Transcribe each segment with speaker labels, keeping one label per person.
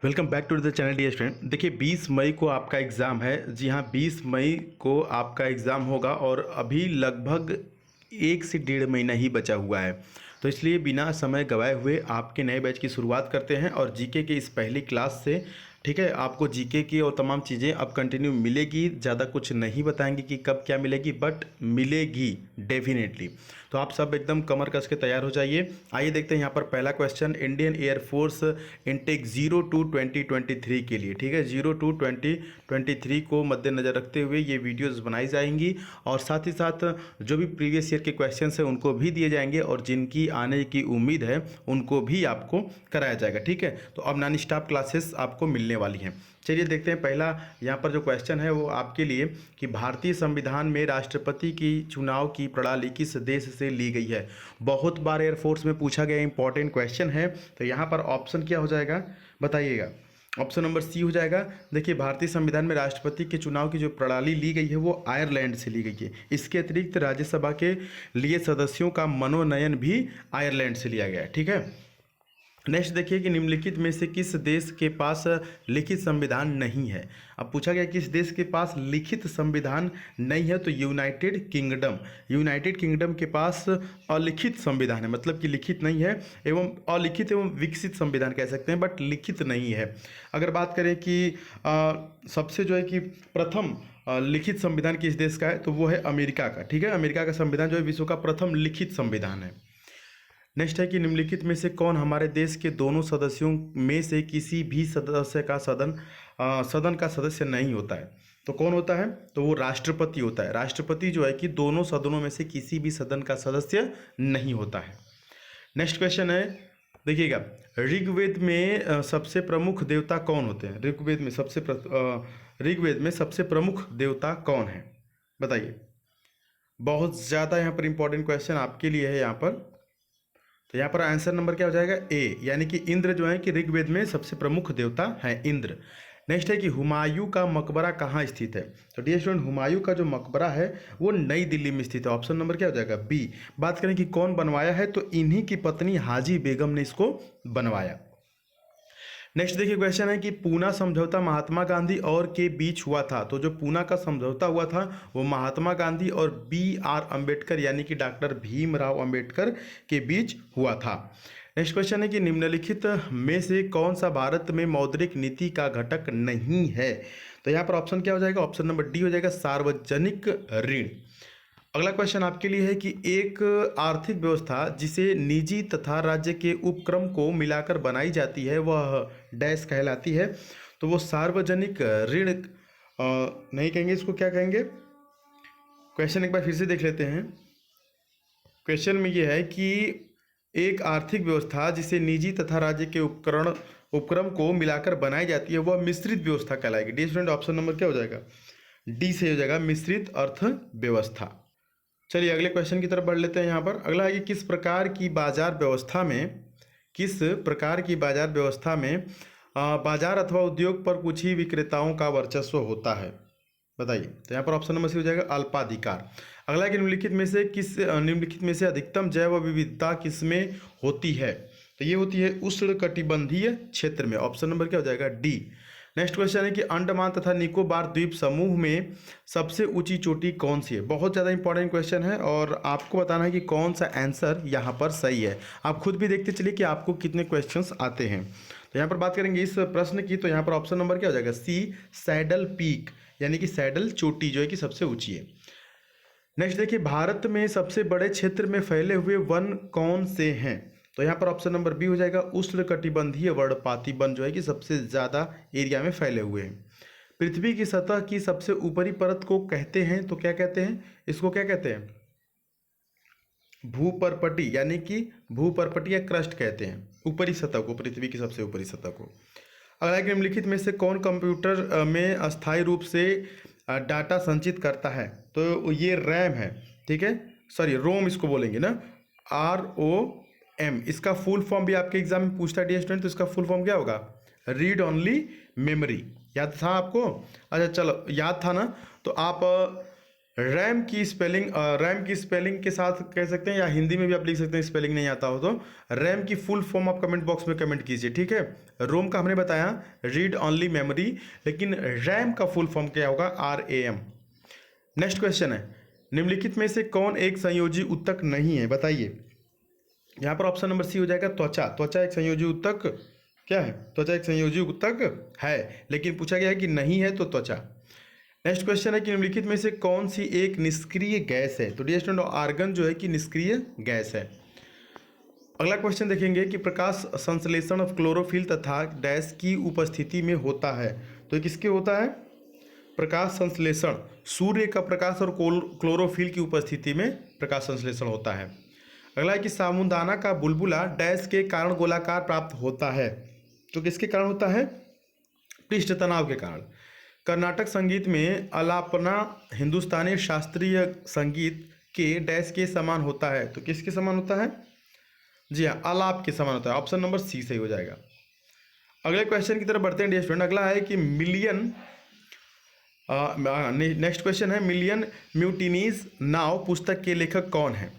Speaker 1: Welcome back to the channel dear student. देखिए 20 मई को आपका एग्ज़ाम है। जी हाँ, 20 मई को आपका एग्ज़ाम होगा और अभी लगभग 1 से 1.5 महीना ही बचा हुआ है। तो इसलिए बिना समय गवाए हुए आपके नए बैच की शुरुआत करते हैं और जीके के इस पहली क्लास से। ठीक है, आपको जीके की और तमाम चीज़ें अब कंटिन्यू मिलेगी। ज़्यादा कुछ नहीं बताएंगे कि कब क्या मिलेगी, बट मिलेगी डेफिनेटली। तो आप सब एकदम कमर कस के तैयार हो जाइए। आइए देखते हैं यहाँ पर पहला question Indian air force intake 0 to 2023 के लिए। ठीक है, 0 to 2023 को मद्देनज़र रखते हुए ये वीडियोस बनाई जाएंगी और साथ ही साथ जो भी प्रीवियस ईयर के क्वेश्चन हैं उनको भी दिए जाएंगे और जिनकी आने की उम्मीद है उनको भी आपको कराया जाएगा। ठीक है, तो अब नॉन स्टॉप क्लासेस आपको मिलने वाली हैं। चलिए देखते हैं पहला यहाँ पर जो क्वेश्चन है वो आपके लिए कि भारतीय संविधान में राष्ट्रपति की चुनाव की प्रणाली किस देश से ली गई है। बहुत बार एयरफोर्स में पूछा गया इंपॉर्टेंट क्वेश्चन है। तो यहाँ पर ऑप्शन क्या हो जाएगा बताइएगा। ऑप्शन नंबर सी हो जाएगा। देखिए भारतीय संविधान में राष्ट्रपति के चुनाव की जो प्रणाली ली गई है वो आयरलैंड से ली गई है। इसके अतिरिक्त राज्यसभा के लिए सदस्यों का मनोनयन भी आयरलैंड से लिया गया है। ठीक है, नेक्स्ट देखिए कि निम्नलिखित में से किस देश के पास लिखित संविधान नहीं है। अब पूछा गया किस देश के पास लिखित संविधान नहीं है, तो यूनाइटेड किंगडम। यूनाइटेड किंगडम के पास अलिखित संविधान है, मतलब कि लिखित नहीं है एवं अलिखित एवं विकसित संविधान कह सकते हैं, बट लिखित नहीं है। अगर बात करें कि सबसे जो है कि प्रथम लिखित संविधान किस देश का है, तो वो है अमेरिका का। ठीक है, अमेरिका का संविधान जो है विश्व का प्रथम लिखित संविधान है। नेक्स्ट है कि निम्नलिखित में से कौन हमारे देश के दोनों सदस्यों में से किसी भी सदस्य का सदन का सदस्य नहीं होता है। तो कौन होता है, तो वो राष्ट्रपति होता है। राष्ट्रपति जो है कि दोनों सदनों में से किसी भी सदन का सदस्य नहीं होता है। नेक्स्ट क्वेश्चन है, देखिएगा ऋग्वेद में सबसे प्रमुख देवता कौन होते हैं। ऋग्वेद में सबसे प्रमुख देवता कौन है बताइए। बहुत ज़्यादा यहाँ पर इंपॉर्टेंट क्वेश्चन आपके लिए है यहाँ पर। तो यहाँ पर आंसर नंबर क्या हो जाएगा ए, यानी कि इंद्र जो है कि ऋग्वेद में सबसे प्रमुख देवता है इंद्र। नेक्स्ट है कि हुमायूं का मकबरा कहाँ स्थित है। तो डियर स्टूडेंट, हुमायूं का जो मकबरा है वो नई दिल्ली में स्थित है। ऑप्शन नंबर क्या हो जाएगा बी। बात करें कि कौन बनवाया है, तो इन्हीं की पत्नी हाजी बेगम ने इसको बनवाया। नेक्स्ट देखिए क्वेश्चन है कि पूना समझौता महात्मा गांधी और के बीच हुआ था। तो जो पूना का समझौता हुआ था वो महात्मा गांधी और B.R. अम्बेडकर यानी कि डॉक्टर भीमराव अम्बेडकर के बीच हुआ था। नेक्स्ट क्वेश्चन है कि निम्नलिखित में से कौन सा भारत में मौद्रिक नीति का घटक नहीं है। तो यहाँ पर ऑप्शन क्या हो जाएगा, ऑप्शन नंबर डी हो जाएगा सार्वजनिक ऋण। अगला क्वेश्चन आपके लिए है कि एक आर्थिक व्यवस्था जिसे निजी तथा राज्य के उपक्रम को मिलाकर बनाई जाती है वह डैश कहलाती है। तो वो सार्वजनिक ऋण नहीं कहेंगे, इसको क्या कहेंगे। क्वेश्चन एक बार फिर से देख लेते हैं। क्वेश्चन में ये है कि एक आर्थिक व्यवस्था जिसे निजी तथा राज्य के उपक्रम को मिलाकर बनाई जाती है वह मिश्रित व्यवस्था कहलाएगी। डी स्टूडेंट, ऑप्शन नंबर क्या हो जाएगा, डी से हो जाएगा मिश्रित अर्थव्यवस्था। चलिए अगले क्वेश्चन की तरफ बढ़ लेते हैं। यहाँ पर अगला है कि किस प्रकार की बाजार व्यवस्था में बाजार अथवा उद्योग पर कुछ ही विक्रेताओं का वर्चस्व होता है बताइए। तो यहाँ पर ऑप्शन नंबर सी हो जाएगा अल्पाधिकार। अगला है कि निम्नलिखित में से अधिकतम जैव विविधता किसमें होती है। तो ये होती है उष्णकटिबंधीय क्षेत्र में। ऑप्शन नंबर क्या हो जाएगा डी। नेक्स्ट क्वेश्चन है कि अंडमान तथा निकोबार द्वीप समूह में सबसे ऊंची चोटी कौन सी है। बहुत ज़्यादा इंपॉर्टेंट क्वेश्चन है और आपको बताना है कि कौन सा आंसर यहाँ पर सही है। आप खुद भी देखते चलिए कि आपको कितने क्वेश्चंस आते हैं। तो यहाँ पर बात करेंगे इस प्रश्न की, तो यहाँ पर ऑप्शन नंबर क्या हो जाएगा सी सैडल पीक, यानी कि सैडल चोटी जो है कि सबसे ऊंची है। नेक्स्ट देखिए भारत में सबसे बड़े क्षेत्र में फैले हुए वन कौन से हैं। तो यहाँ पर ऑप्शन नंबर बी हो जाएगा उष्णकटिबंधीय वर्णपाती वन जो है कि सबसे ज़्यादा एरिया में फैले हुए हैं। पृथ्वी की सतह की सबसे ऊपरी परत को कहते हैं, तो क्या कहते हैं, इसको क्या कहते हैं, भूपर्पटी, यानी कि भूपर्पटी या क्रस्ट कहते हैं ऊपरी सतह को, पृथ्वी की सबसे ऊपरी सतह को। अगला निम्नलिखित में से कौन कंप्यूटर में अस्थायी रूप से डाटा संचित करता है। तो ये रैम है। ठीक है, सॉरी रोम इसको बोलेंगे ना, ROM। इसका फुल फॉर्म भी आपके एग्जाम में पूछता है डियर स्टूडेंट। तो इसका फुल फॉर्म क्या होगा, रीड ओनली मेमोरी। याद था आपको, अच्छा चलो याद था ना। तो आप रैम की स्पेलिंग के साथ कह सकते हैं, या हिंदी में भी आप लिख सकते हैं, स्पेलिंग नहीं आता हो तो रैम की फुल फॉर्म आप कमेंट बॉक्स में कमेंट कीजिए, ठीक है। रोम का हमने बताया रीड ऑनली मेमोरी, लेकिन रैम का फुल फॉर्म क्या होगा, RAM। नेक्स्ट क्वेश्चन है, निम्नलिखित में से कौन एक संयोजी उत्तक नहीं है, बताइए। यहाँ पर ऑप्शन नंबर सी हो जाएगा त्वचा। त्वचा एक संयोजी उत्तक क्या है, त्वचा एक संयोजी उत्तक है, लेकिन पूछा गया है कि नहीं है तो त्वचा। नेक्स्ट क्वेश्चन है कि निम्नलिखित में से कौन सी एक निष्क्रिय गैस है, तो डियर स्टूडेंट आर्गन जो है कि निष्क्रिय गैस है। अगला क्वेश्चन देखेंगे कि प्रकाश संश्लेषण क्लोरोफिल तथा डैश की उपस्थिति में होता है, तो किसके होता है, प्रकाश संश्लेषण सूर्य का प्रकाश और क्लोरोफिल की उपस्थिति में प्रकाश संश्लेषण होता है। अगला है कि साबूदाना का बुलबुला डैश के कारण गोलाकार प्राप्त होता है, तो किसके कारण होता है, पृष्ठ तनाव के कारण। कर्नाटक संगीत में अलापना हिंदुस्तानी शास्त्रीय संगीत के डैश के समान होता है, तो किसके समान होता है, जी हाँ, आलाप के समान होता है। ऑप्शन नंबर सी सही हो जाएगा। अगले क्वेश्चन की तरफ बढ़ते हैं डियर स्टूडेंट। अगला है कि नेक्स्ट क्वेश्चन है मिलियन म्यूटिनीज नाव पुस्तक के लेखक कौन है,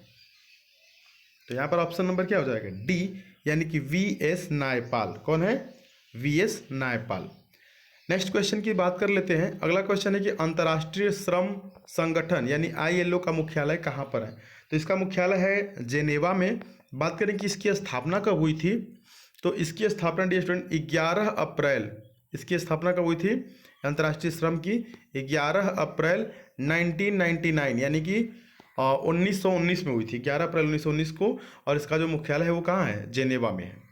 Speaker 1: तो यहाँ पर ऑप्शन नंबर क्या हो जाएगा, डी, यानी कि VS नायपाल। कौन है, VS नायपाल। नेक्स्ट क्वेश्चन की बात कर लेते हैं। अगला क्वेश्चन है कि अंतर्राष्ट्रीय श्रम संगठन यानी ILO का मुख्यालय कहाँ पर है, तो इसका मुख्यालय है जेनेवा में। बात करें कि इसकी स्थापना कब हुई थी, तो इसकी स्थापना डियर स्टूडेंट 11 अप्रैल, इसकी स्थापना कब हुई थी, अंतर्राष्ट्रीय श्रम की 11 अप्रैल 1999 यानी कि 1919 में हुई थी, 11 अप्रैल 1919 को, और इसका जो मुख्यालय है वो कहाँ है, जेनेवा में है।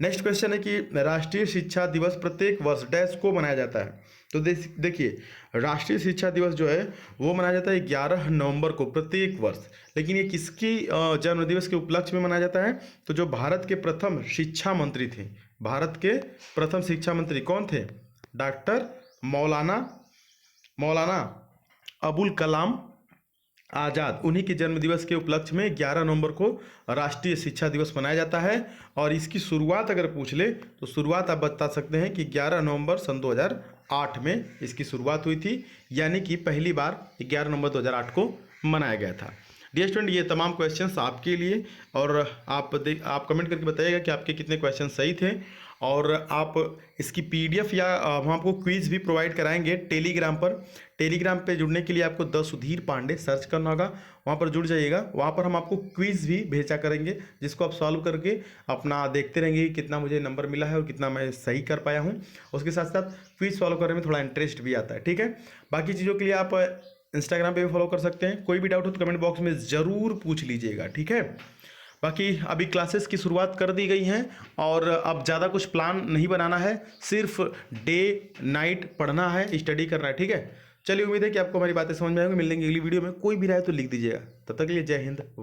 Speaker 1: नेक्स्ट क्वेश्चन है कि राष्ट्रीय शिक्षा दिवस प्रत्येक वर्ष डैश को मनाया जाता है, तो देखिए राष्ट्रीय शिक्षा दिवस जो है वो मनाया जाता है 11 नवंबर को प्रत्येक वर्ष, लेकिन ये किसकी जन्म दिवस के उपलक्ष्य में मनाया जाता है, तो जो भारत के प्रथम शिक्षा मंत्री थे, भारत के प्रथम शिक्षा मंत्री कौन थे, डॉक्टर मौलाना अबुल कलाम आज़ाद, उन्हीं के जन्म दिवस के उपलक्ष्य में 11 नवंबर को राष्ट्रीय शिक्षा दिवस मनाया जाता है। और इसकी शुरुआत अगर पूछ ले तो शुरुआत आप बता सकते हैं कि 11 नवंबर सन 2008 में इसकी शुरुआत हुई थी, यानी कि पहली बार 11 नवंबर 2008 को मनाया गया था। डियर स्टूडेंट ये तमाम क्वेश्चंस आपके लिए, और आप कमेंट करके बताइएगा कि आपके कितने क्वेश्चन सही थे, और आप इसकी PDF या हम आपको क्विज भी प्रोवाइड कराएंगे टेलीग्राम पर। टेलीग्राम पे जुड़ने के लिए आपको द सुधीर पांडे सर्च करना होगा, वहाँ पर जुड़ जाइएगा। वहाँ पर हम आपको क्विज भी भेजा करेंगे जिसको आप सॉल्व करके अपना देखते रहेंगे कि कितना मुझे नंबर मिला है और कितना मैं सही कर पाया हूँ। उसके साथ साथ क्विज सॉल्व करने में थोड़ा इंटरेस्ट भी आता है, ठीक है। बाकी चीज़ों के लिए आप इंस्टाग्राम पे भी फॉलो कर सकते हैं। कोई भी डाउट हो तो कमेंट बॉक्स में ज़रूर पूछ लीजिएगा, ठीक है। बाकी अभी क्लासेस की शुरुआत कर दी गई हैं, और अब ज़्यादा कुछ प्लान नहीं बनाना है, सिर्फ डे नाइट पढ़ना है, स्टडी करना है, ठीक है। चलिए उम्मीद है कि आपको हमारी बातें समझ में आएंगी। मिलेंगे अगली वीडियो में, कोई भी राय तो लिख दीजिएगा। तब तक के लिए जय हिंद।